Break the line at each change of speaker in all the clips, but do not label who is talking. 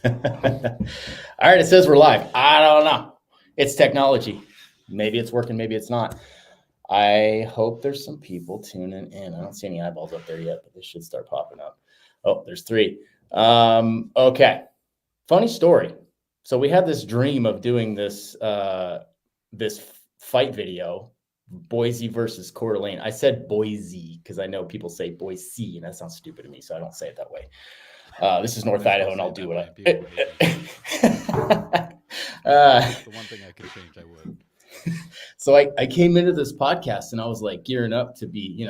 All right, it says we're live. I don't know. It's technology. Maybe it's working, maybe it's not. I hope there's some people tuning in. I don't see any eyeballs up there yet, but they should start popping up. Oh, there's 3. Okay. Funny story. So we had this dream of doing this this fight video, Boise versus Coeur d'Alene. I said Boise because I know people say Boise, and that sounds stupid to me, so I don't say it that way. This is North Idaho, and I'll do what
That's the one thing I could change, I would.
So I came into this podcast and I was like gearing up to be,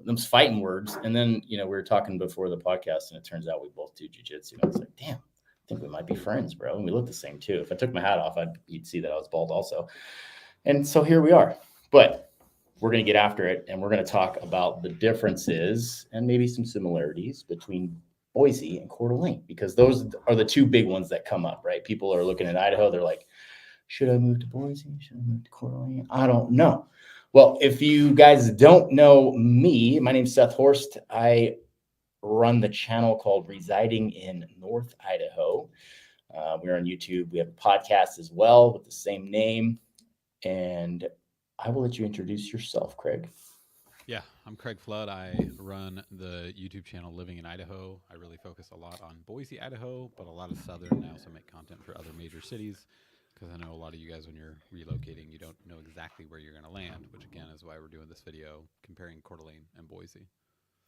those fighting words. And then, we were talking before the podcast and it turns out we both do jujitsu. And I was like, damn, I think we might be friends, bro. And we look the same too. If I took my hat off, you'd see that I was bald also. And so here we are. But we're going to get after it. And we're going to talk about the differences and maybe some similarities between Boise and Coeur d'Alene, because those are the 2 big ones that come up, right? People are looking at Idaho. They're like, should I move to Boise? Should I move to Coeur d'Alene? I don't know. Well, if you guys don't know me, my name's Seth Horst. I run the channel called Residing in North Idaho. We're on YouTube. We have a podcast as well with the same name. And I will let you introduce yourself, Craig.
Yeah, I'm Craig Flood. I run the YouTube channel Living in Idaho. I really focus a lot on Boise, Idaho, but a lot of southern. I also make content for other major cities because I know a lot of you guys, when you're relocating, you don't know exactly where you're going to land, which again is why we're doing this video comparing Coeur d'Alene and Boise.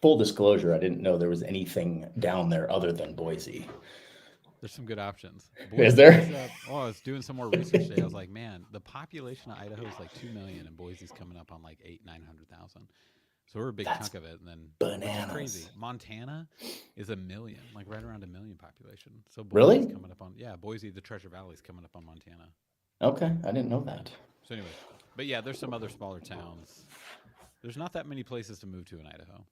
Full disclosure, I didn't know there was anything down there other than Boise.
There's some good options.
Boise is there?
I was doing some more research today. I was like, man, the population of Idaho is like 2 million, and Boise's coming up on like 800,000-900,000. So we're a big chunk of it. And then
bananas.
Which is crazy. Montana is 1 million, like right around 1 million population. So Boise's
really
coming up on Boise, the Treasure Valley is coming up on Montana.
Okay, I didn't know that.
So anyway, but yeah, there's some other smaller towns. There's not that many places to move to in Idaho.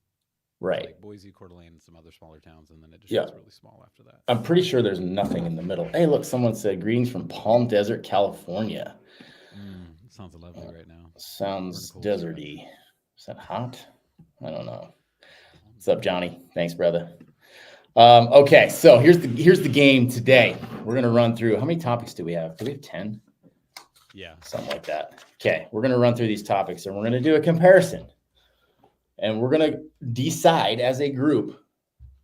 Right.
Like Boise, Coeur d'Alene, and some other smaller towns, and then it just gets really small after that.
I'm pretty sure there's nothing in the middle. Hey, look, someone said greetings from Palm Desert, California.
It sounds lovely right now.
Sounds deserty. Is that hot? I don't know. What's up, Johnny? Thanks, brother. Okay, so here's the game today. We're gonna run through. How many topics do we have? Do we have 10?
Yeah,
something like that. Okay, we're gonna run through these topics and we're gonna do a comparison. And we're going to decide as a group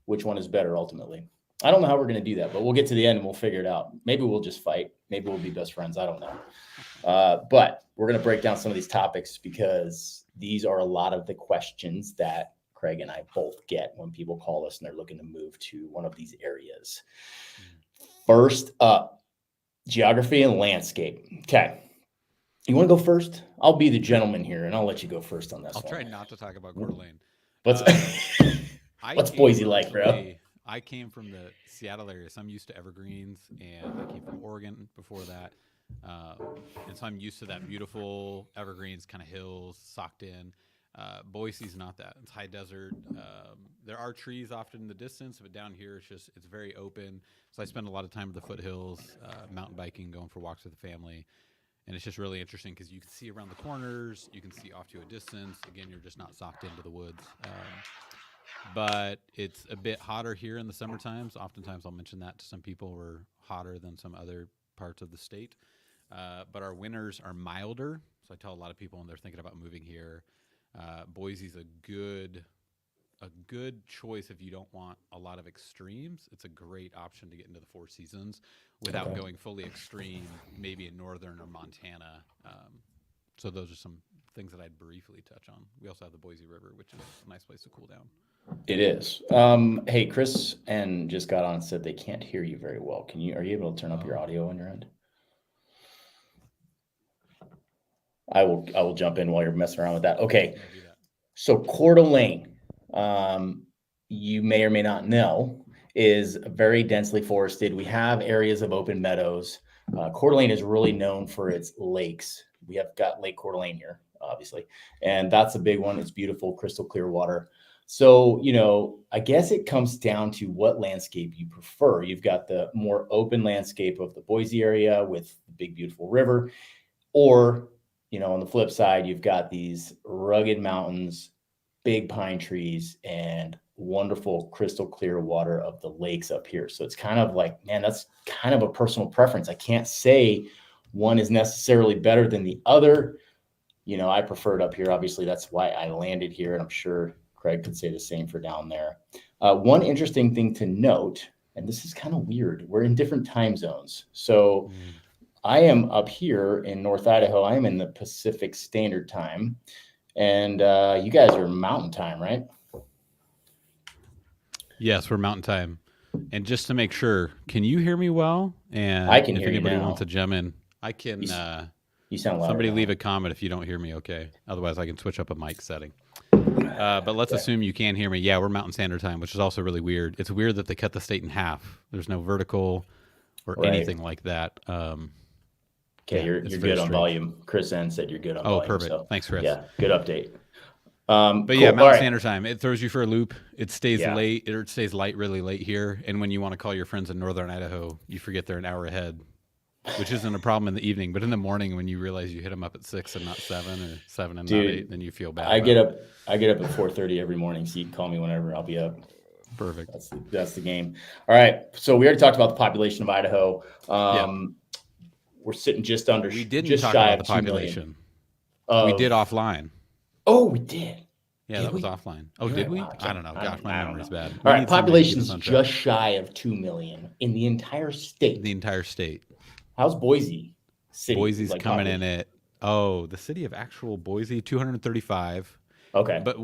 which one is better ultimately. I don't know how we're going to do that, but we'll get to the end and we'll figure it out. Maybe we'll just fight. Maybe we'll be best friends. I don't know. But we're going to break down some of these topics because these are a lot of the questions that Craig and I both get when people call us and they're looking to move to one of these areas. First up, geography and landscape. Okay. You want to go first? I'll be the gentleman here, and I'll let you go first on this.
I'll try not to talk about Coeur d'Alene.
What's Boise like, bro?
I came from the Seattle area, so I'm used to evergreens, and I came from Oregon before that. And so I'm used to that beautiful evergreens, kind of hills, socked in. Boise's not that. It's high desert. There are trees often in the distance, but down here it's very open. So I spend a lot of time at the foothills, mountain biking, going for walks with the family. And it's just really interesting because you can see around the corners, you can see off to a distance. Again, you're just not socked into the woods. But it's a bit hotter here in the summer times. Oftentimes I'll mention that to some people, we're hotter than some other parts of the state. But our winters are milder. So I tell a lot of people when they're thinking about moving here, Boise's a good choice if you don't want a lot of extremes. It's a great option to get into the 4 seasons without going fully extreme, maybe in northern or Montana. So those are some things that I'd briefly touch on. We also have the Boise River, which is a nice place to cool down.
It is. Hey, Chris and just got on and said they can't hear you very well. Are you able to turn up your audio on your end? I will jump in while you're messing around with that. Okay. So Coeur d'Alene, you may or may not know, is very densely forested. We have areas of open meadows. Coeur d'Alene is really known for its lakes. We have got Lake Coeur d'Alene here, obviously, and that's a big one. It's beautiful, crystal clear water. So, I guess it comes down to what landscape you prefer. You've got the more open landscape of the Boise area with the big, beautiful river, or, on the flip side, you've got these rugged mountains, big pine trees, and wonderful crystal clear water of the lakes up here. So it's kind of like, man, that's kind of a personal preference. I can't say one is necessarily better than the other. You know, I prefer it up here. Obviously, that's why I landed here. And I'm sure Craig could say the same for down there. One interesting thing to note, and this is kind of weird, we're in different time zones. So I am up here in North Idaho. I am in the Pacific Standard Time. And you guys are Mountain Time, right?
Yes, we're Mountain Time. And just to make sure, can you hear me well? And
I can
if
hear you
anybody
now.
wants to jump in, I can.
You sound louder
somebody
now.
leave a comment if you don't hear me. Okay. Otherwise, I can switch up a mic setting. But let's assume you can hear me. Yeah, we're Mountain Standard Time, which is also really weird. It's weird that they cut the state in half. There's no vertical or anything like that.
Okay, you're good on volume. Chris N said you're good on volume.
Oh, perfect.
So,
thanks, Chris.
Yeah, good update.
But
cool.
yeah, Mountain Standard Time. It throws you for a loop. It stays
Yeah.
late. It stays light really late here. And when you want to call your friends in Northern Idaho, you forget they're an hour ahead, which isn't a problem in the evening. But in the morning, when you realize you hit them up at 6 and not 7, or 7 and not 8, then you feel bad.
I get up at 4:30 every morning, so you can call me whenever. I'll be up.
Perfect.
That's the game. All right. So we already talked about the population of Idaho. We're sitting just under.
We didn't
just
talk
shy
about
of
the population.
Of,
we did offline.
Oh, we did.
Yeah,
did
that was
we?
offline. Oh, did we? I don't know. Gosh, my memory's bad.
All right, population's just shy of 2 million in the entire state.
The entire state.
How's Boise City?
Boise's like coming in at, the city of actual Boise, 235.
Okay.
But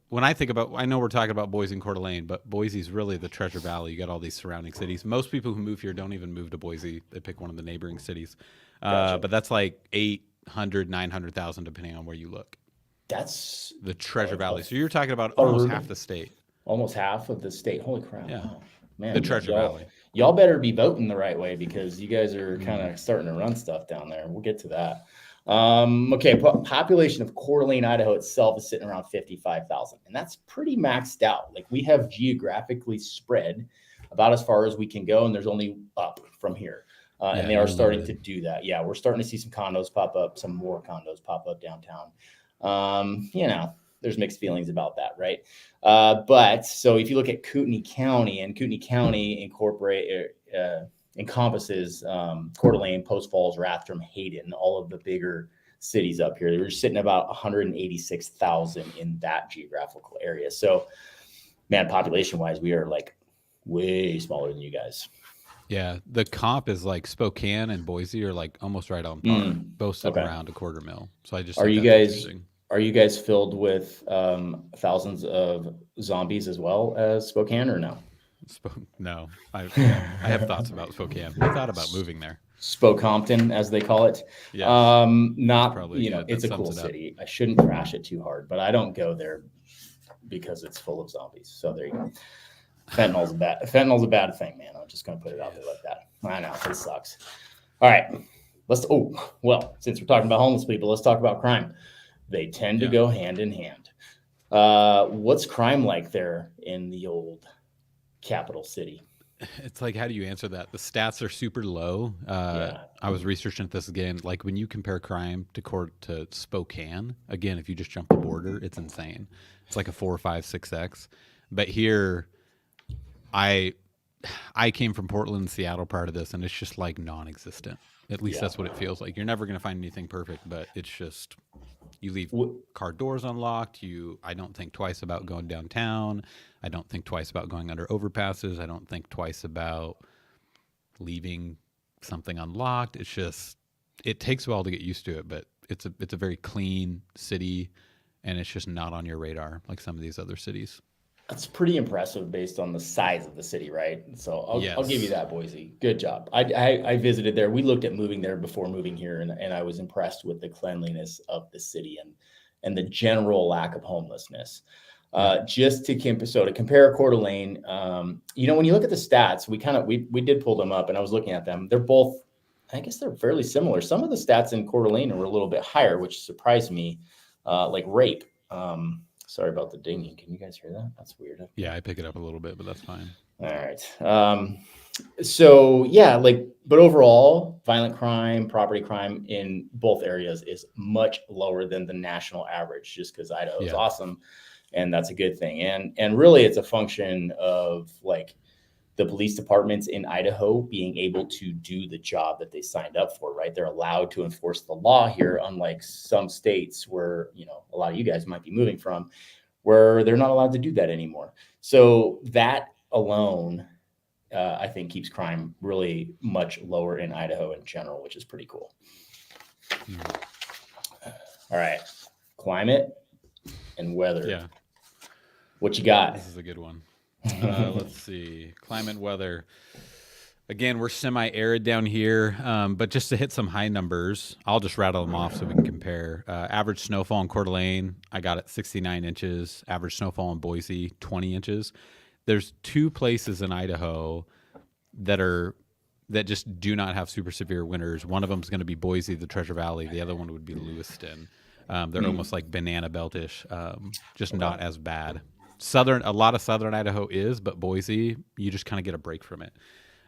when I think about, I know we're talking about Boise and Coeur d'Alene, but Boise's really the Treasure Valley. You got all these surrounding cities. Most people who move here don't even move to Boise. They pick one of the neighboring cities.
Gotcha.
But that's like 800, 900,000, depending on where you look.
That's
the Treasure Valley. So you're talking about almost half the state.
Almost half of the state. Holy crap.
Yeah.
Wow. Man,
the Treasure Valley.
Y'all better be voting the right way because you guys are kind of starting to run stuff down there. We'll get to that. Okay. Population of Coeur d'Alene, Idaho itself is sitting around 55,000. And that's pretty maxed out. Like we have geographically spread about as far as we can go. And there's only up from here. And they are starting to do that. Yeah. We're starting to see some condos pop up, some more condos pop up downtown. You know, there's mixed feelings about that, right? But so if you look at Kootenai County, and Kootenai County encompasses Coeur d'Alene, Post Falls, Rathdrum, Hayden, all of the bigger cities up here. We're sitting about 186,000 in that geographical area. So, man, population-wise, we are like way smaller than you guys.
Yeah, the comp is like Spokane and Boise are like almost right on par, both sitting around a quarter mil. So I just
are you guys filled with thousands of zombies as well as Spokane or no?
No, I have thoughts about Spokane. I thought about moving there.
Spokompton, as they call it.
Yes.
Not, you know, it's a cool city. I shouldn't trash it too hard, but I don't go there because it's full of zombies. So there you go. Fentanyl's a bad thing, man. I'm just going to put it out there like that. I know, it sucks. All right. Since we're talking about homeless people, let's talk about crime. They tend to go hand in hand. What's crime like there in the old capital city?
It's like, how do you answer that? The stats are super low. I was researching this again. Like when you compare crime to Spokane, again, if you just jump the border, it's insane. It's like a 4, 5, 6x. But here, I came from Portland, Seattle part of this, and it's just like non-existent. At least that's what it feels like. You're never going to find anything perfect, but it's just, you leave car doors unlocked. I don't think twice about going downtown. I don't think twice about going under overpasses. I don't think twice about leaving something unlocked. It's just, it takes a while to get used to it, but it's a very clean city, and it's just not on your radar like some of these other cities.
That's pretty impressive based on the size of the city, right? So I'll give you that, Boise. Good job. I visited there. We looked at moving there before moving here, and I was impressed with the cleanliness of the city and the general lack of homelessness. Just to compare Coeur d'Alene, you know, when you look at the stats, we did pull them up, and I was looking at them. They're both, I guess they're fairly similar. Some of the stats in Coeur d'Alene were a little bit higher, which surprised me, like rape. Sorry about the dinging. Can you guys hear that? That's weird.
Yeah, I pick it up a little bit, but that's fine.
All right. But overall, violent crime, property crime in both areas is much lower than the national average, just because Idaho is awesome. and that's a good thing. And really, it's a function of like the police departments in Idaho being able to do the job that they signed up for, right? They're allowed to enforce the law here, unlike some states where, a lot of you guys might be moving from, where they're not allowed to do that anymore. So that alone, I think, keeps crime really much lower in Idaho in general, which is pretty cool. All right. Climate and weather.
Yeah.
What you got?
This is a good one. Let's see. Climate, weather. Again, we're semi-arid down here, but just to hit some high numbers, I'll just rattle them off so we can compare. Average snowfall in Coeur d'Alene, I got it 69 inches. Average snowfall in Boise, 20 inches. There's 2 places in Idaho that just do not have super severe winters. One of them is going to be Boise, the Treasure Valley. The other one would be Lewiston. They're almost like banana belt-ish, just not as bad. A lot of southern Idaho is, but Boise, you just kind of get a break from it.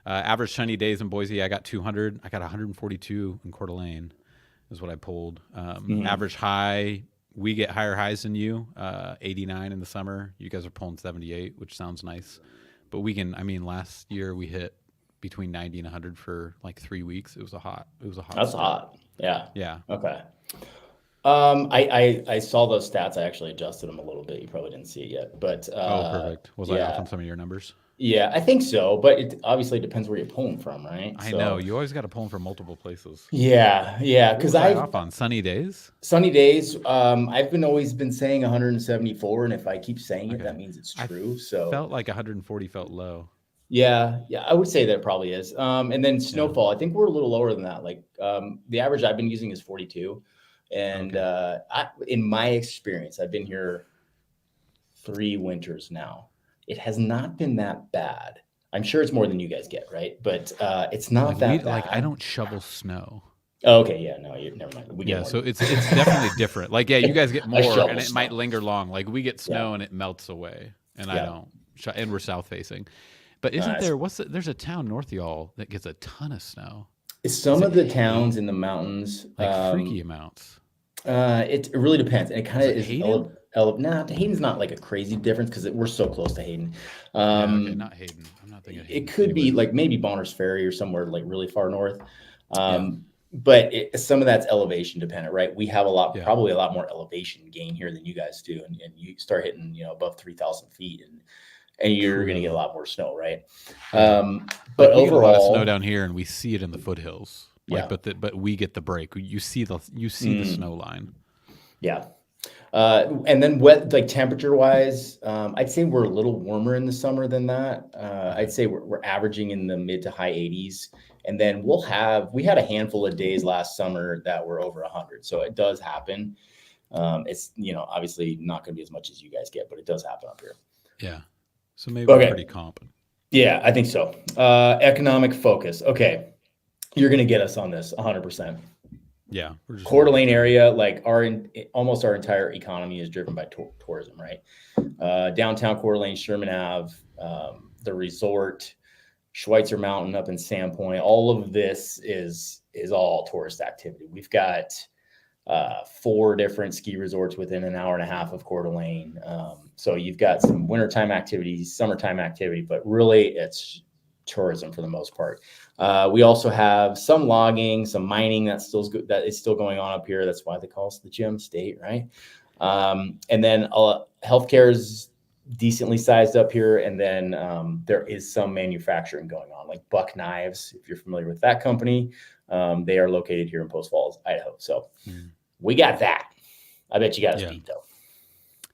Average sunny days in Boise, I got 200. I got 142 in Coeur d'Alene is what I pulled. Average high, we get higher highs than you, 89 in the summer. You guys are pulling 78, which sounds nice. But last year we hit between 90 and 100 for like 3 weeks. It was a hot
That's
start.
hot. Yeah.
Yeah.
Okay. I saw those stats. I actually adjusted them a little bit. You probably didn't see it yet, but
Perfect. Was I off on some of your numbers?
Yeah, I think so. But it obviously depends where you're pulling from, right?
I know you always got to pull them from multiple places.
Yeah. Because
I off on sunny days.
Sunny days. I've always been saying 174, and if I keep saying it, that means it's true. So
felt like 140 felt low.
Yeah, I would say that it probably is. And then snowfall, I think we're a little lower than that. Like the average I've been using is 42. And in my experience, I've been here 3 winters now. It has not been that bad. I'm sure it's more than you guys get, right? But it's not that bad.
Like I don't shovel snow.
Oh, okay, yeah, no, never mind. We get more.
So it's definitely different. Like, you guys get more, and it might linger long. Like we get snow and it melts away, and I don't. And we're south facing. But isn't there? There's a town north of y'all that gets a ton of snow.
Some of the towns in the mountains,
like freaky amounts.
It really depends, and it kind of is.
Hayden?
Hayden's not like a crazy difference because we're so close to Hayden.
Not Hayden. I'm not thinking.
It could be like maybe Bonners Ferry or somewhere like really far north. But some of that's elevation dependent, right? We have probably a lot more elevation gain here than you guys do, and you start hitting above 3,000 feet, and you're going to get a lot more snow, right? But overall, we get a lot
of snow down here, and we see it in the foothills. But we get the break. You see the snow line. Yeah.
And then like temperature wise, I'd say we're a little warmer in the summer than that. I'd say we're averaging in the mid to high 80s. And then we had a handful of days last summer that were over 100. So it does happen. It's, obviously not going to be as much as you guys get, but it does happen up here.
Yeah. So maybe we're pretty comp.
Yeah, I think so. Economic focus. Okay. You're going to get us on this 100%.
Yeah.
Coeur d'Alene area, like almost our entire economy is driven by tourism, right? Downtown Coeur d'Alene, Sherman Ave, the resort, Schweitzer Mountain up in Sandpoint, all of this is all tourist activity. We've got 4 different ski resorts within an hour and a half of Coeur d'Alene. So you've got some wintertime activities, summertime activity, but really it's tourism for the most part. We also have some logging, some mining that is still going on up here. That's why they call us the Gem State, right? And then healthcare is decently sized up here. And then there is some manufacturing going on, like Buck Knives. If you're familiar with that company, they are located here in Post Falls, Idaho. So we got that. I bet you got us beat though.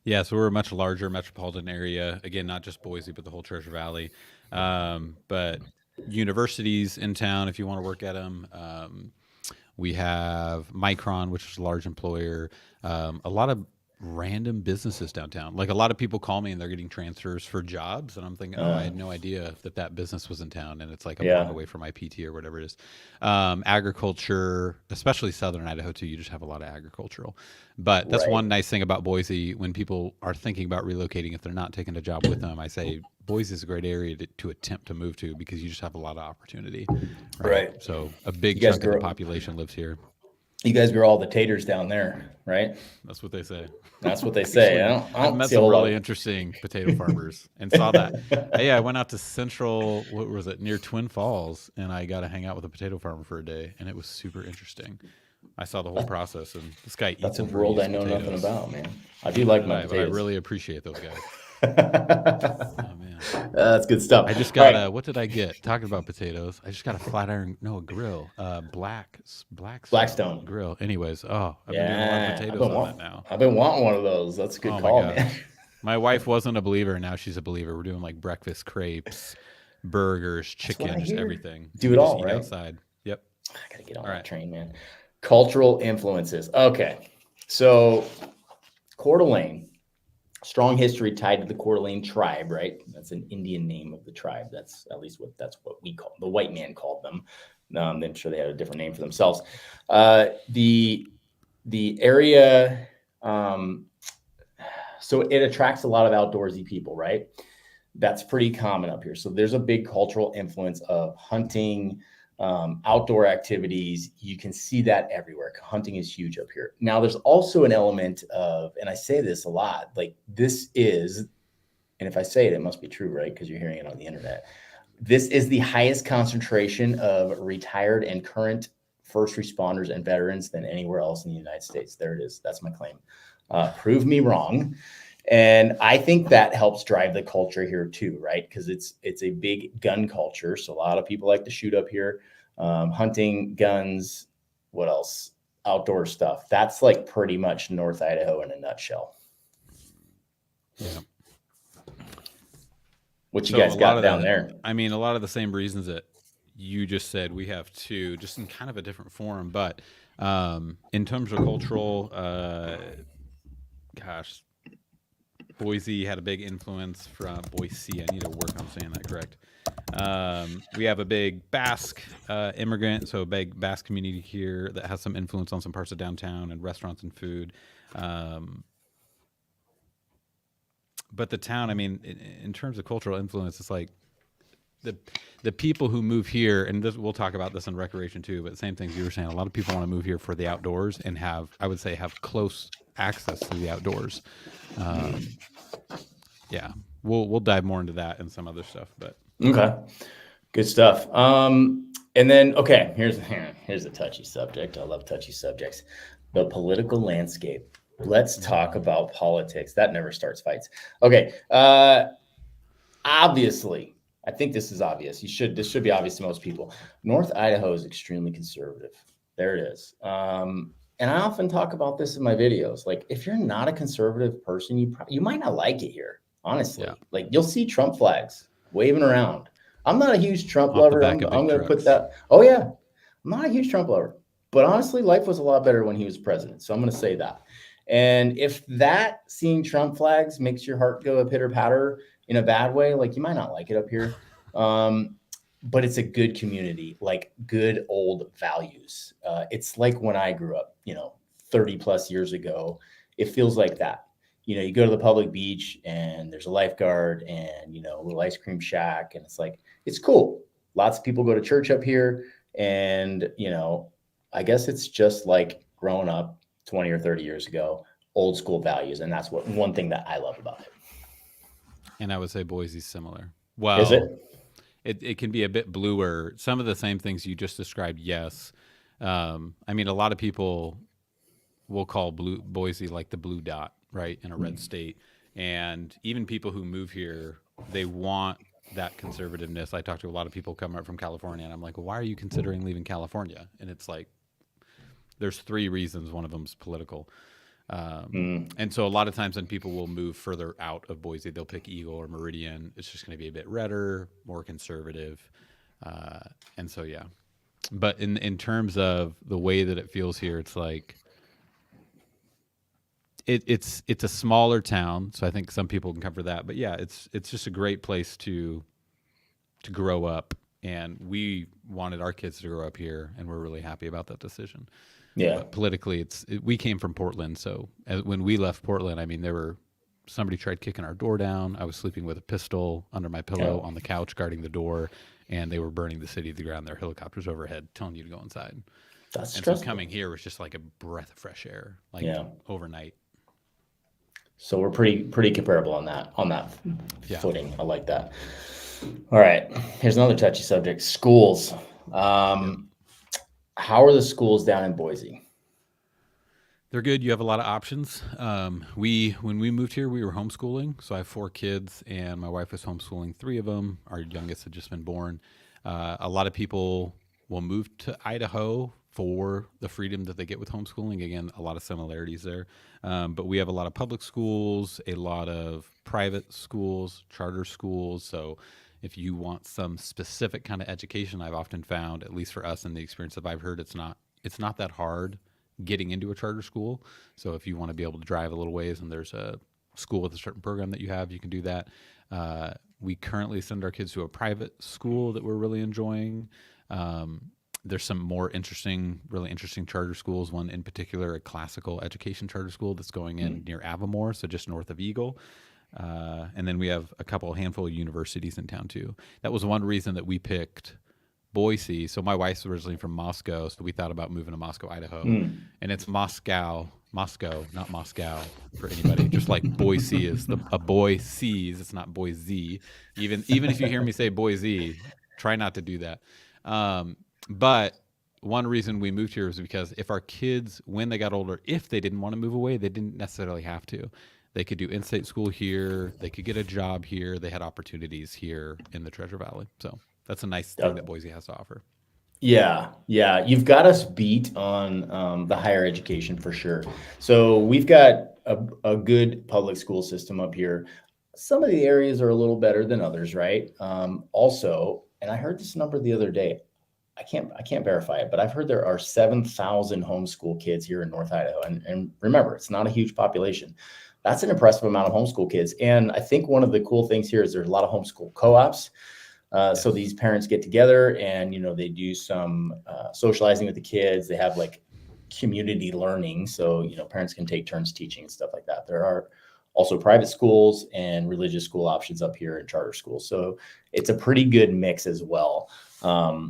Yeah, so we're a much larger metropolitan area. Again, not just Boise, but the whole Treasure Valley. But universities in town, if you want to work at them. We have Micron, which is a large employer. A lot of random businesses downtown. Like a lot of people call me and they're getting transfers for jobs. And I'm thinking, I had no idea that business was in town. And it's like a block away from my PT or whatever it is. Agriculture, especially Southern Idaho too. You just have a lot of agricultural. But that's one nice thing about Boise. When people are thinking about relocating, if they're not taking a job with them, I say Boise is a great area to attempt to move to because you just have a lot of opportunity. Right. So a big chunk of the population lives here.
You guys grow all the taters down there, right?
That's what they say.
That's what they say.
Actually,
I
I've
don't
met
see a
some
whole
really
lot.
interesting potato farmers and saw that. Yeah, I went out to Central, what was it, near Twin Falls, and I got to hang out with a potato farmer for a day, and it was super interesting. I saw the whole process, and this guy
That's
eats
a
and
world I
breathes
know nothing
potatoes.
about, man. I do like my
But I
potatoes.
really appreciate those guys. Oh man.
That's good stuff.
I just
All
got
right.
a what did I get? Talking about potatoes, I just got a flat iron, no, a grill, Blackstone
Blackstone.
grill. Anyways, oh, I've been doing a lot of
Yeah,
potatoes on that now.
I've been wanting one of those. That's a good
Oh my
call, man.
gosh. My wife wasn't a believer, and now she's a believer. We're doing like breakfast crepes, burgers,
That's what I
chicken, just
hear.
everything. And
Do
we
it
just
all,
eat
right?
outside. Yep.
I gotta get on
All
that
right.
train, man. Cultural influences. Okay, so Coeur d'Alene, strong history tied to the Coeur d'Alene tribe, right? That's an Indian name of the tribe. That's at least that's what we call the white man called them. I'm sure they had a different name for themselves. The area, so it attracts a lot of outdoorsy people, right? That's pretty common up here. So there's a big cultural influence of hunting, outdoor activities. You can see that everywhere. Hunting is huge up here. Now, there's also an element of, and I say this a lot, like this is, and if I say it, it must be true, right? Because you're hearing it on the internet. This is the highest concentration of retired and current first responders and veterans than anywhere else in the United States. There it is. That's my claim. Prove me wrong. And I think that helps drive the culture here too, right? Because it's a big gun culture. So a lot of people like to shoot up here, hunting, guns, what else? Outdoor stuff. That's like pretty much North Idaho in a nutshell.
Yeah.
What you
So
guys
a lot
got
of
down
the,
there?
I mean, a lot of the same reasons that you just said we have two, just in kind of a different form. But in terms of cultural, gosh, Boise had a big influence from Boise. I need to work on saying that correct. We have a big Basque immigrant, so a big Basque community here that has some influence on some parts of downtown and restaurants and food. But the town, I mean, in terms of cultural influence, it's like the people who move here, and this, we'll talk about this in recreation too. But same things you were saying. A lot of people want to move here for the outdoors and have, I would say, have close access to the outdoors. Yeah, we'll dive more into that and some other stuff. But
Okay, good stuff. And then okay, here's a touchy subject. I love touchy subjects. The political landscape. Let's talk about politics. That never starts fights. Okay. Obviously, I think this is obvious. This should be obvious to most people. North Idaho is extremely conservative. There it is. And I often talk about this in my videos. Like, if you're not a conservative person, you might not like it here. Honestly,
yeah,
like you'll see Trump flags waving around. I'm not a huge Trump
off the
lover.
back
I'm
of big
going to put
trucks.
that. Oh yeah, I'm not a huge Trump lover. But honestly, life was a lot better when he was president. So I'm going to say that. And if that seeing Trump flags makes your heart go a pitter patter in a bad way, like you might not like it up here. But it's a good community, like good old values. It's like when I grew up, 30 plus years ago. It feels like that. You go to the public beach and there's a lifeguard and, a little ice cream shack. And it's like, it's cool. Lots of people go to church up here. And, I guess it's just like growing up 20 or 30 years ago, old school values. And that's one thing that I love about it.
And I would say Boise's similar.
Is
Well,
it?
it can be a bit bluer. Some of the same things you just described, yes. I mean, a lot of people will call Boise like the blue dot, right, in a red state. And even people who move here, they want that conservativeness. I talk to a lot of people coming up from California, and I'm like, well, why are you considering leaving California? And it's like, there's three reasons. One of them's political. And so a lot of times when people will move further out of Boise, they'll pick Eagle or Meridian. It's just going to be a bit redder, more conservative. And so, yeah. But in terms of the way that it feels here, it's like it's a smaller town. So I think some people can cover that. But yeah, it's just a great place to grow up. And we wanted our kids to grow up here, and we're really happy about that decision.
Yeah.
But politically, we came from Portland, so when we left Portland, I mean, somebody tried kicking our door down. I was sleeping with a pistol under my pillow on the couch guarding the door, and they were burning the city to the ground. There were helicopters overhead telling you to go inside.
That's
And so
stressful.
coming here was just like a breath of fresh air, like
Yeah.
overnight.
So we're pretty comparable on that
Yeah.
footing. I like that. All right. Here's another touchy subject: schools.
Yep.
How are the schools down in Boise?
They're good. You have a lot of options. When we moved here, we were homeschooling. So I have 4 kids, and my wife was homeschooling 3 of them. Our youngest had just been born. A lot of people will move to Idaho for the freedom that they get with homeschooling. Again, a lot of similarities there. But we have a lot of public schools, a lot of private schools, charter schools. So if you want some specific kind of education, I've often found, at least for us and the experience that I've heard, it's not that hard getting into a charter school. So if you want to be able to drive a little ways and there's a school with a certain program that you have, you can do that. We currently send our kids to a private school that we're really enjoying. There's some more really interesting charter schools. One in particular, a classical education charter school that's going in near Avamore, so just north of Eagle. And then we have a handful of universities in town too. That was one reason that we picked Boise. So my wife's originally from Moscow, so we thought about moving to Moscow, Idaho. And it's Moscow, not Moscow for anybody. Just like Boise is a boy sees, it's not Boise. Even if you hear me say Boise, try not to do that. But one reason we moved here was because if our kids, when they got older, if they didn't want to move away, they didn't necessarily have to. They could do in-state school here. They could get a job here. They had opportunities here in the Treasure Valley. So that's a nice thing that Boise has to offer.
Yeah. You've got us beat on the higher education for sure. So we've got a good public school system up here. Some of the areas are a little better than others, right? Also, and I heard this number the other day. I can't verify it, but I've heard there are 7,000 homeschool kids here in North Idaho. And remember, it's not a huge population. That's an impressive amount of homeschool kids. And I think one of the cool things here is there's a lot of homeschool co-ops. So these parents get together and, they do some socializing with the kids. They have like community learning. So, parents can take turns teaching and stuff like that. There are also private schools and religious school options up here in charter schools. So it's a pretty good mix as well,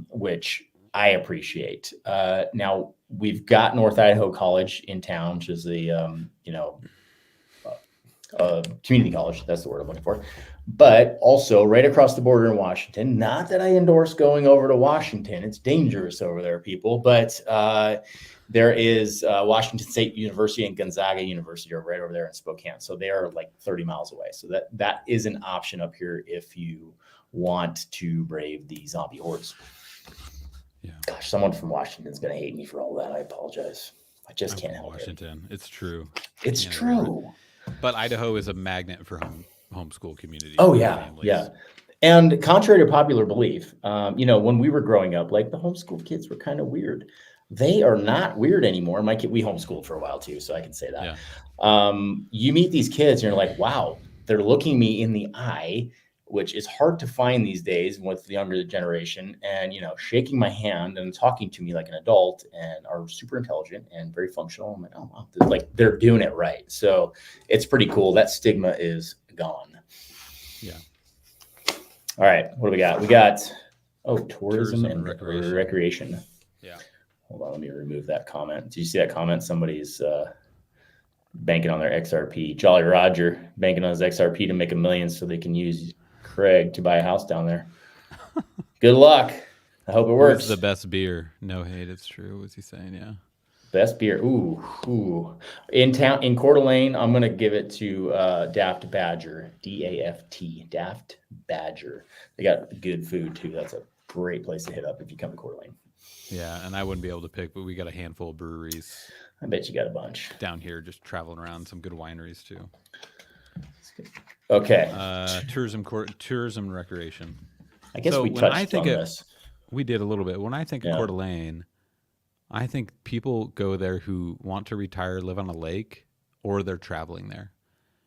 which I appreciate. Now we've got North Idaho College in town, which is the, community college. That's the word I'm looking for. But also right across the border in Washington, not that I endorse going over to Washington. It's dangerous over there, people. But there is Washington State University and Gonzaga University are right over there in Spokane. So they are like 30 miles away. So that is an option up here if you want to brave the zombie hordes.
Yeah.
Gosh, someone from Washington is going to hate me for all that. I apologize. I just can't help
Washington. It's true.
It's true.
But Idaho is a magnet for homeschool communities.
Oh, yeah. Yeah. And contrary to popular belief, when we were growing up, like the homeschool kids were kind of weird. They are not weird anymore. We homeschooled for a while too, so I can say that. Yeah. You meet these kids and you're like, wow, they're looking me in the eye, which is hard to find these days with the younger generation, and, shaking my hand and talking to me like an adult and are super intelligent and very functional. I'm like, oh, wow, they're doing it right. So it's pretty cool. That stigma is gone.
Yeah.
All right. What do we got? We got, tourism and recreation.
Yeah.
Hold on. Let me remove that comment. Did you see that comment? Somebody's banking on their XRP. Jolly Roger banking on his XRP to make $1 million so they can use Craig to buy a house down there. Good luck. I hope it works.
What's the best beer? No hate. It's true. What's he saying? Yeah.
Best beer. Ooh. In town, in Coeur d'Alene, I'm going to give it to Daft Badger. DAFT. Daft Badger. They got good food too. That's a great place to hit up if you come to Coeur d'Alene.
Yeah, and I wouldn't be able to pick, but we got a handful of breweries.
I bet you got a bunch
down here, just traveling around. Some good wineries too.
Okay.
Tourism and recreation.
I guess we touched on this.
We did a little bit. When I think of Coeur d'Alene, I think people go there who want to retire, live on a lake, or they're traveling there.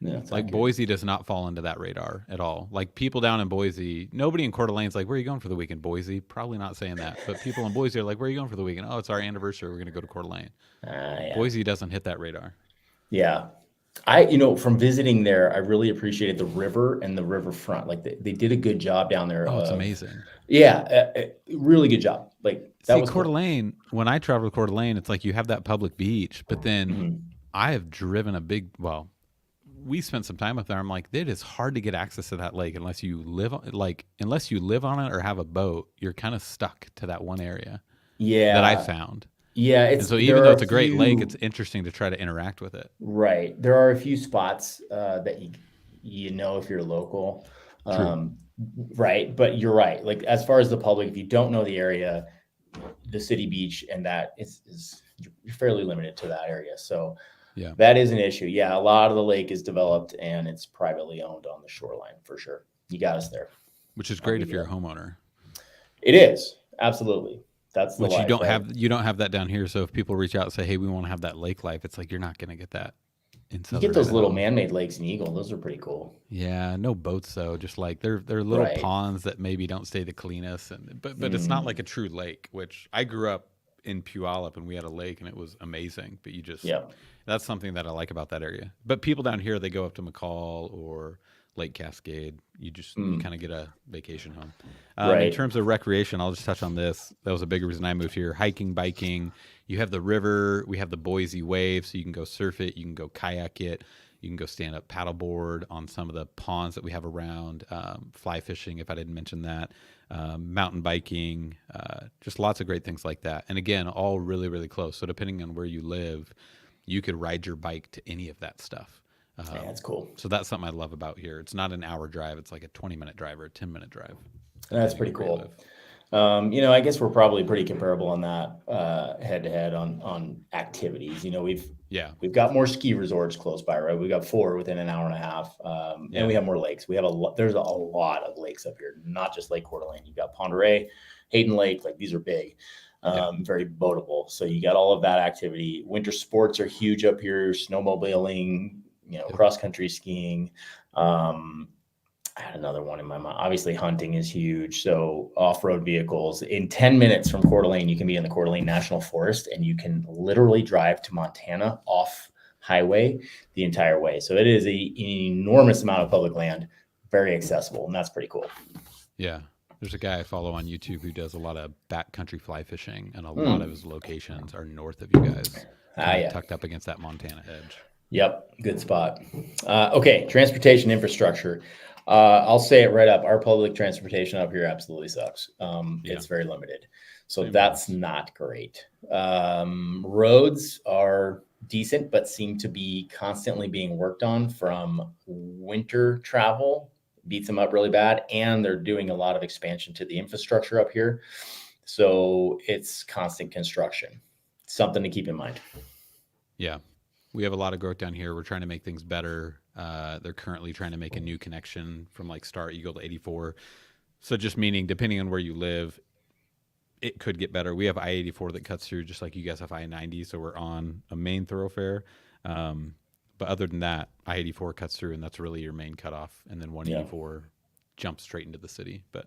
Yeah, like Boise does not fall into that radar at all. Like people down in Boise, nobody in Coeur d'Alene's like, where are you going for the weekend? Boise? Probably not saying that. But people in Boise are like, where are you going for the weekend? Oh, it's our anniversary. We're going to go to Coeur d'Alene. Boise doesn't hit that radar.
Yeah. From visiting there, I really appreciated the river and the riverfront. Like they did a good job down there
Oh, it's
of,
amazing.
yeah, really good job. Like that
See,
was
Coeur
cool.
d'Alene, when I travel to Coeur d'Alene, it's like you have that public beach, but then
Mhm.
I have driven well, we spent some time up there. I'm like, it is hard to get access to that lake unless you live unless you live on it or have a boat. You're kind of stuck to that one area that I
Yeah,
found.
yeah.
And
It's
so even
there
though
are
it's
a
a great lake, it's
few.
interesting to try to interact with it.
Right. There are a few spots that if you're local.
True.
Um, right. But you're right. Like as far as the public, if you don't know the area, the city beach and that is you're fairly limited to that area. So
Yeah.
that is an issue. Yeah. A lot of the lake is developed and it's privately owned on the shoreline for sure. You got us there.
Which is
I'll
great
give
if
you
you're a
that.
homeowner.
It is. Absolutely. That's the
Which
life, right?
you don't have that down here. So if people reach out and say, "Hey, we want to have that lake life," it's like you're not going to get that in
You get
southern
those little
Idaho.
man-made lakes in Eagle. Those are pretty cool.
Yeah, no boats though. Just like they're little
Right.
ponds that maybe don't stay the cleanest, and but it's not
Mm,
like a true lake. Which I grew up in Puyallup and we had a lake and it was amazing. But
yeah.
that's something that I like about that area. But people down here they go up to McCall or Lake Cascade. You
Mm,
kind of get a vacation home. In
right.
terms of recreation, I'll just touch on this. That was a big reason I moved here. Hiking, biking. You have the river. We have the Boise wave, so you can go surf it. You can go kayak it. You can go stand up paddleboard on some of the ponds that we have around. Fly fishing, if I didn't mention that. Mountain biking. Just lots of great things like that. And again, all really, really close. So depending on where you live, you could ride your bike to any of that stuff.
Yeah, that's cool.
So that's something I love about here. It's not an hour drive. It's like a 20-minute drive or a 10-minute drive,
That's
depending
pretty
on where you live.
cool. I guess we're probably pretty comparable on that head to head on activities.
Yeah.
We've got more ski resorts close by, right? We got 4 within an hour and a half, and
Yeah.
we have more lakes. We have there's a lot of lakes up here, not just Lake Coeur d'Alene. You've got Ponderay, Hayden Lake, like these are big,
Yeah.
very boatable. So you got all of that activity. Winter sports are huge up here: snowmobiling,
Yep.
cross country skiing. I had another one in my mind. Obviously, hunting is huge. So off-road vehicles. In 10 minutes from Coeur d'Alene, you can be in the Coeur d'Alene National Forest, and you can literally drive to Montana off highway the entire way. So it is an enormous amount of public land, very accessible, and that's pretty cool.
Yeah. There's a guy I follow on YouTube who does a lot of backcountry fly fishing, and a lot of his locations are north of you guys, kind of tucked up against that Montana edge.
Yep, good spot. Okay, transportation infrastructure. I'll say it right up. Our public transportation up here absolutely sucks. It's very limited. So that's not great. Roads are decent, but seem to be constantly being worked on from winter travel. Beats them up really bad. And they're doing a lot of expansion to the infrastructure up here. So it's constant construction. Something to keep in mind.
Yeah. We have a lot of growth down here. We're trying to make things better. They're currently trying to make a new connection from like Star Eagle to 84. So just meaning, depending on where you live, it could get better. We have I-84 that cuts through just like you guys have I-90. So we're on a main thoroughfare. But other than that, I-84 cuts through and that's really your main cutoff. And then 184 jumps straight into the city. But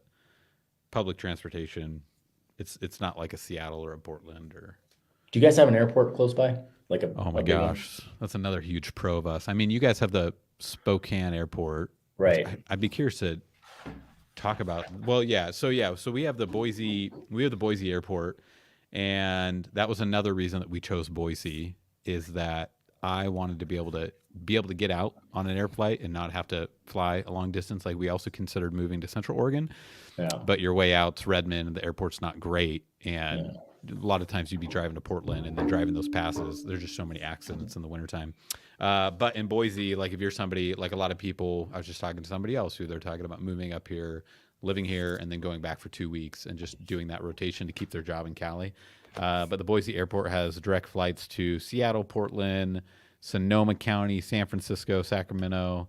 public transportation, it's not like a Seattle or a Portland or.
Do you guys have an airport close by?
Oh my gosh, that's another huge pro of us. I mean, you guys have the Spokane Airport,
right?
I'd be curious to talk about. Well, yeah. So we have the Boise Airport, and that was another reason that we chose Boise. Is that I wanted to be able to get out on an air flight and not have to fly a long distance. Like we also considered moving to Central Oregon, but your way out's Redmond, and the airport's not great, and a lot of times you'd be driving to Portland and then driving those passes. There's just so many accidents in the wintertime. But in Boise, like if you're somebody, like a lot of people, I was just talking to somebody else who they're talking about moving up here, living here, and then going back for 2 weeks and just doing that rotation to keep their job in Cali. But the Boise airport has direct flights to Seattle, Portland, Sonoma County, San Francisco, Sacramento,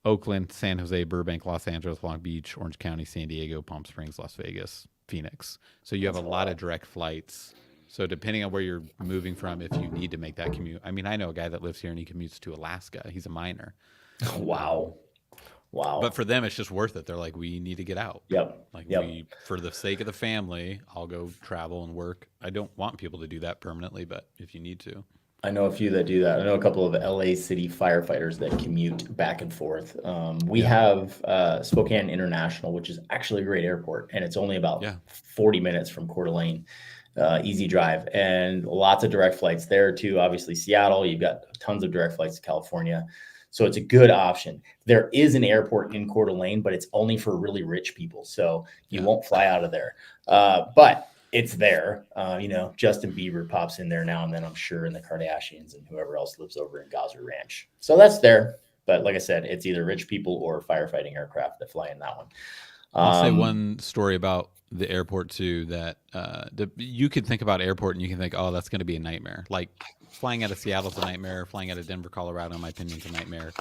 Oakland, San Jose, Burbank, Los Angeles, Long Beach, Orange County, San Diego, Palm Springs, Las Vegas, Phoenix. So you have a lot of direct flights. So depending on where you're moving from, if you need to make that commute. I mean, I know a guy that lives here and he commutes to Alaska. He's a miner.
Wow.
But for them, it's just worth it. They're like, we need to get out. For the sake of the family, I'll go travel and work. I don't want people to do that permanently, but if you need to.
I know a few that do that. I know a couple of LA City firefighters that commute back and forth. We
Yeah.
have Spokane International, which is actually a great airport, and it's only about
Yeah.
40 minutes from Coeur d'Alene. Easy drive, and lots of direct flights there too. Obviously, Seattle, you've got tons of direct flights to California. So it's a good option. There is an airport in Coeur d'Alene, but it's only for really rich people. So you
Yeah.
won't fly out of there. But it's there. Justin Bieber pops in there now and then, I'm sure, and the Kardashians and whoever else lives over in Gosser Ranch. So that's there. But like I said, it's either rich people or firefighting aircraft that fly in that one.
I'll say one story about the airport too, that you could think about airport and you can think, oh, that's going to be a nightmare. Like flying out of Seattle is a nightmare. Flying out of Denver, Colorado, in my opinion, is a nightmare.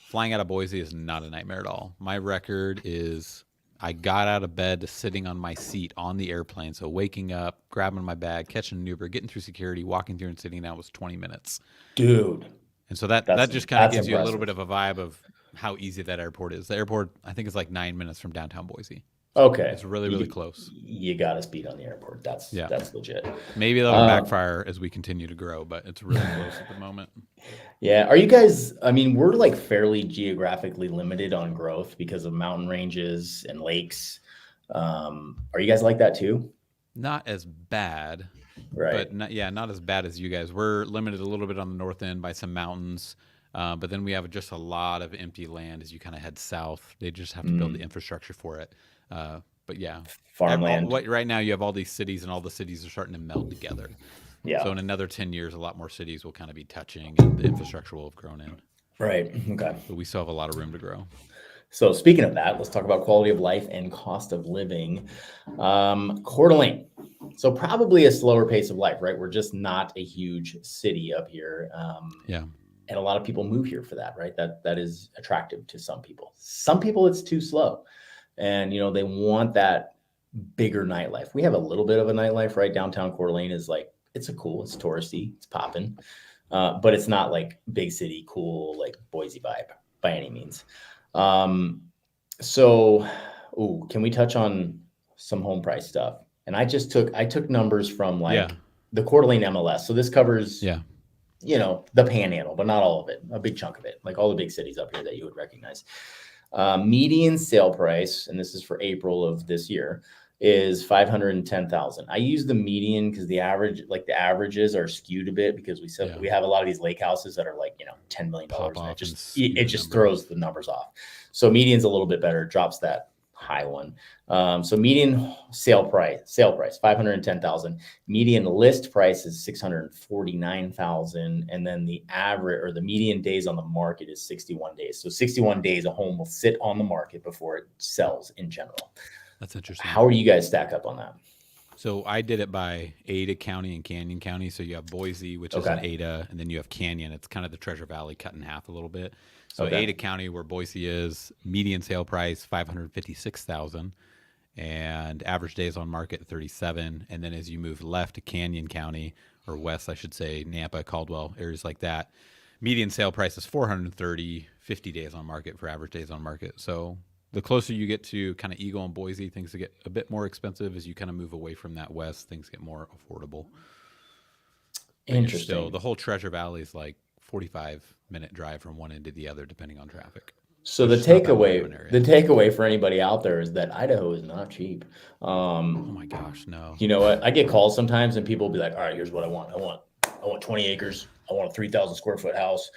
Flying out of Boise is not a nightmare at all. My record is I got out of bed to sitting on my seat on the airplane. So waking up, grabbing my bag, catching an Uber, getting through security, walking through and sitting down was 20 minutes.
Dude.
And so that just kind of gives you a little bit of a vibe of how easy that airport is. The airport, I think, is like 9 minutes from downtown Boise.
Okay.
It's really, really close.
You got us beat on the airport. That's legit.
Maybe that'll backfire as we continue to grow, but it's really close at the moment.
Yeah. Are you guys, we're like fairly geographically limited on growth because of mountain ranges and lakes. Are you guys like that too?
Not as bad.
Right.
But not as bad as you guys. We're limited a little bit on the north end by some mountains. But then we have just a lot of empty land as you kind of head south. They just have to build the infrastructure for it. But yeah,
farmland.
Right now you have all these cities, and all the cities are starting to meld together.
Yeah.
So in another 10 years, a lot more cities will kind of be touching, and the infrastructure will have grown in.
Right. Okay.
But we still have a lot of room to grow.
So speaking of that, let's talk about quality of life and cost of living. Coeur d'Alene. So probably a slower pace of life, right? We're just not a huge city up here.
Yeah.
And a lot of people move here for that, right? That is attractive to some people. Some people, it's too slow. And, they want that bigger nightlife. We have a little bit of a nightlife, right? Downtown Coeur d'Alene is like, it's touristy, it's popping. But it's not like big city, cool, like Boise vibe by any means. Can we touch on some home price stuff? And I took numbers from the Coeur d'Alene MLS. So this covers, the Panhandle, but not all of it, a big chunk of it, like all the big cities up here that you would recognize. Median sale price, and this is for April of this year, is $510,000. I use the median because the averages are skewed a bit because we have a lot of these lake houses that are like, $10 million. And it just throws the numbers off. So median's a little bit better, drops that high one. So median sale price, $510,000. Median list price is $649,000. And then the average or the median days on the market is 61 days. So 61 days a home will sit on the market before it sells in general.
That's interesting.
How do you guys stack up on that?
So I did it by Ada County and Canyon County. So you have Boise, which is an Ada, and then you have Canyon. It's kind of the Treasure Valley cut in half a little bit. So Ada County, where Boise is, median sale price $556,000, and average days on market 37. And then as you move left to Canyon County, or west, I should say, Nampa, Caldwell, areas like that, median sale price is $430, 50 days on market for average days on market. So the closer you get to kind of Eagle and Boise, things get a bit more expensive. As you kind of move away from that west, things get more affordable.
Interesting.
Still, the whole Treasure Valley is like 45-minute drive from one end to the other, depending on traffic.
So the takeaway for anybody out there is that Idaho is not cheap.
Oh my gosh, no.
You know what? I get calls sometimes, and people will be like, "All right, here's what I want. I want 20 acres. I want a 3,000 square foot house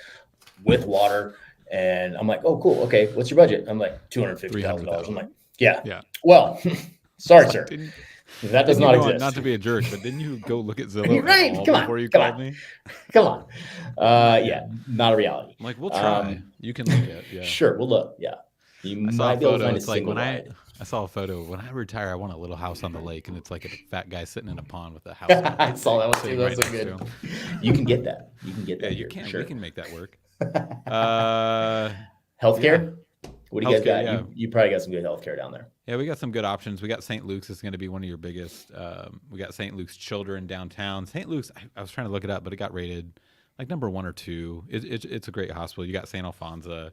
with water." And I'm like, "Oh, cool. Okay, what's your budget?" I'm like, $250,000. I'm like, "Yeah. Well, sorry, sir. That does not exist."
Not to be a jerk, but didn't you go look at Zillow
right?
before you called me?
Come on. Not a reality.
I'm like, we'll try. You can look at it.
Sure, we'll look. Yeah. You might be able to find a single wide.
I saw a photo. When I retire, I want a little house on the lake, and it's like a fat guy sitting in a pond with a house.
I saw that one too. That's so good. You can get that.
Yeah, you can. Sure. We can make that work.
Healthcare? What do you guys got?
Yeah.
You probably got some good healthcare down there.
Yeah, we got some good options. We got St. Luke's is going to be one of your biggest. We got St. Luke's Children downtown. St. Luke's, I was trying to look it up, but it got rated like number 1 or 2. It's a great hospital. You got St. Alfonso,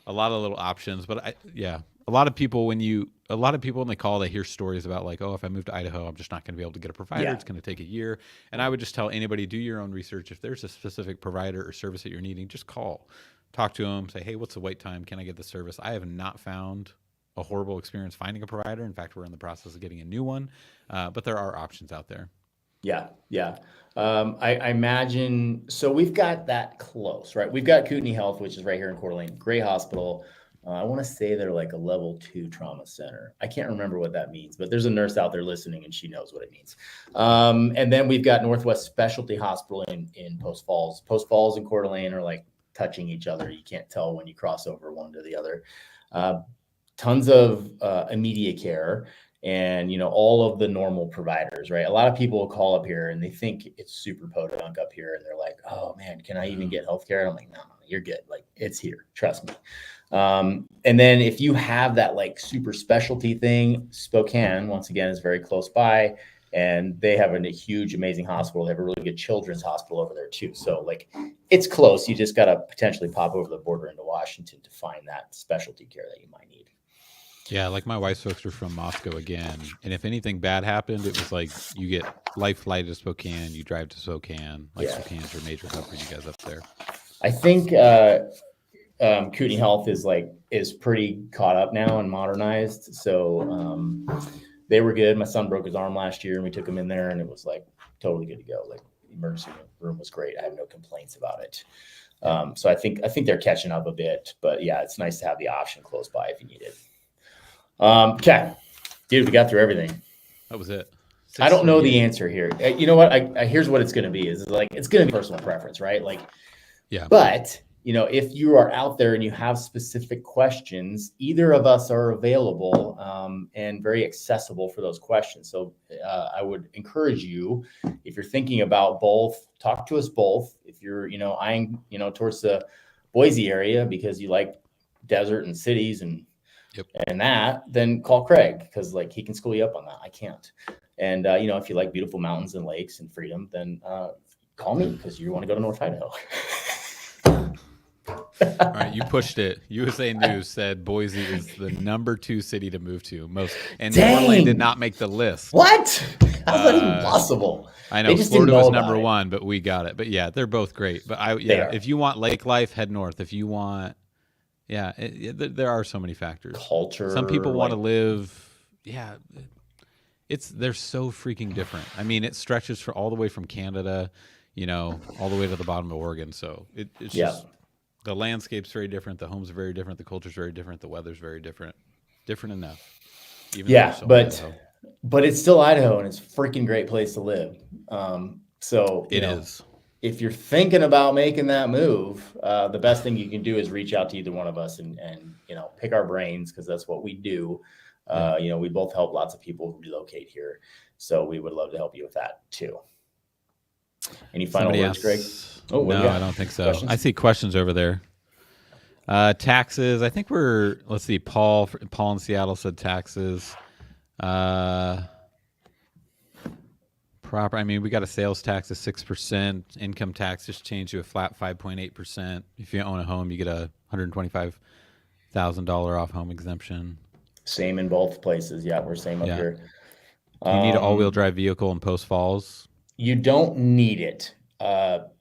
a lot of little options. But a lot of people, when you a lot of people when they call, they hear stories about like, oh, if I move to Idaho, I'm just not going to be able to get a provider.
Yeah.
It's going to take a year. And I would just tell anybody, do your own research. If there's a specific provider or service that you're needing, just call, talk to them, say, hey, what's the wait time? Can I get the service? I have not found a horrible experience finding a provider. In fact, we're in the process of getting a new one, but there are options out there.
Yeah, yeah. I imagine, so we've got that close, right? We've got Kootenai Health, which is right here in Coeur d'Alene, great hospital. I want to say they're like a level 2 trauma center. I can't remember what that means, but there's a nurse out there listening and she knows what it means. And then we've got Northwest Specialty Hospital in Post Falls. Post Falls and Coeur d'Alene are like touching each other. You can't tell when you cross over one to the other. Tons of immediate care. And, all of the normal providers, right? A lot of people call up here and they think it's super podunk up here. And they're like, oh man, can I even get healthcare? And I'm like, no, you're good. Like it's here. Trust me. And then if you have that like super specialty thing, Spokane, once again, is very close by and they have a huge, amazing hospital. They have a really good children's hospital over there too. So like it's close. You just got to potentially pop over the border into Washington to find that specialty care that you might need.
Yeah, like my wife's folks are from Moscow again, and if anything bad happened, it was like you get life flight to Spokane, you drive to Spokane. Like Spokane's your major hub for you guys up there.
I think Kootenai Health is pretty caught up now and modernized, so they were good. My son broke his arm last year, and we took him in there, and it was like totally good to go. Like the emergency room was great. I have no complaints about it. So I think they're catching up a bit, but yeah, it's nice to have the option close by if you need it. Okay, dude, we got through everything.
That was it.
I don't know the answer here. You know what? Here's what it's going to be. It's going to be personal preference, right? Like, yeah. But if you are out there and you have specific questions, either of us are available and very accessible for those questions. So I would encourage you, if you're thinking about both, talk to us both. If you're eyeing towards the Boise area because you like desert and cities and that, then call Craig because like he can school you up on that. I can't. And if you like beautiful mountains and lakes and freedom, then call me because you want to go to North Idaho.
All right, you pushed it. USA News said Boise is the #2 city to move to. And Portland did not make the list.
What? How's that even possible?
I know Florida was #1, but we got it. But yeah, they're both great. But if you want lake life, head north. If you want, there are so many factors.
Culture.
Some people want to live. Yeah, they're so freaking different. I mean, it stretches for all the way from Canada, all the way to the bottom of Oregon. So it's just. The landscape's very different. The homes are very different. The culture's very different. The weather's very different. Different enough.
But it's still Idaho, and it's a freaking great place to live. So
it is.
If you're thinking about making that move, the best thing you can do is reach out to either one of us and pick our brains because that's what we do. We both help lots of people relocate here, so we would love to help you with that too. Any final words, Greg?
Oh, no, I don't think so. Questions? I see questions over there. Taxes. I think let's see. Paul in Seattle said taxes. Proper. I mean, we got a sales tax of 6%. Income tax just changed to a flat 5.8%. If you own a home, you get a $125,000 off home exemption.
Same in both places. Yeah, we're same up here.
Do you need an all-wheel drive vehicle in Post Falls?
You don't need it.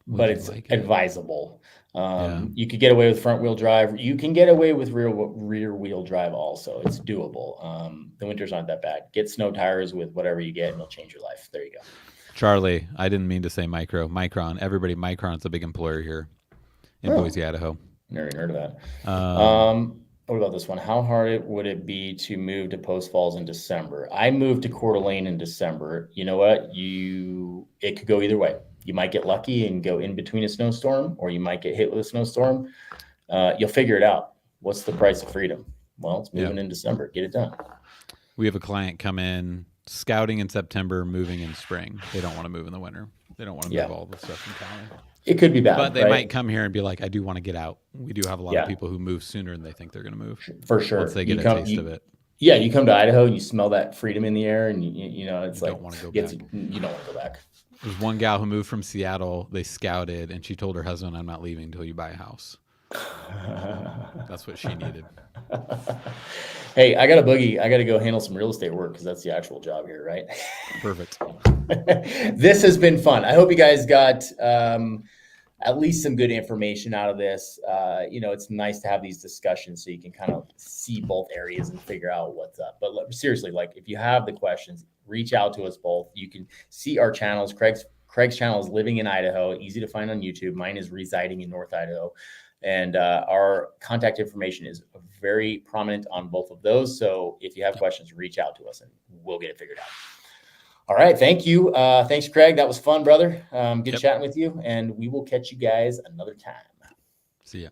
But it's advisable. You could get away with front wheel drive. You can get away with rear wheel drive also. It's doable. The winters aren't that bad. Get snow tires with whatever you get and it'll change your life. There you go.
Charlie, I didn't mean to say Micron. Everybody, Micron's a big employer here in Boise, Idaho.
Never heard of that. What about this one? How hard would it be to move to Post Falls in December? I moved to Coeur d'Alene in December. You know what? It could go either way. You might get lucky and go in between a snowstorm, or you might get hit with a snowstorm. You'll figure it out. What's the price of freedom? Well, it's moving in December. Get it done.
We have a client come in scouting in September, moving in spring. They don't want to move in the winter. They don't want to move all the stuff in county.
It could be bad,
but they might come here and be like, I do want to get out. We do have a lot of people who move sooner than they think they're going to move.
For sure.
Once they get a taste of it.
Yeah, you come to Idaho and you smell that freedom in the air, and it's
you
like
don't want to go back.
You don't want to go back.
There's one gal who moved from Seattle. They scouted, and she told her husband, "I'm not leaving until you buy a house." That's what she needed.
Hey, I got a boogie. I got to go handle some real estate work because that's the actual job here, right?
Perfect.
This has been fun. I hope you guys got at least some good information out of this. It's nice to have these discussions so you can kind of see both areas and figure out what's up. But seriously, like if you have the questions, reach out to us both. You can see our channels. Craig's channel is Living in Idaho, easy to find on YouTube. Mine is Residing in North Idaho. And our contact information is very prominent on both of those. So if you have questions, reach out to us and we'll get it figured out. All right. Thank you. Thanks, Craig. That was fun, brother. Good chatting with you. And we will catch you guys another time.
See ya.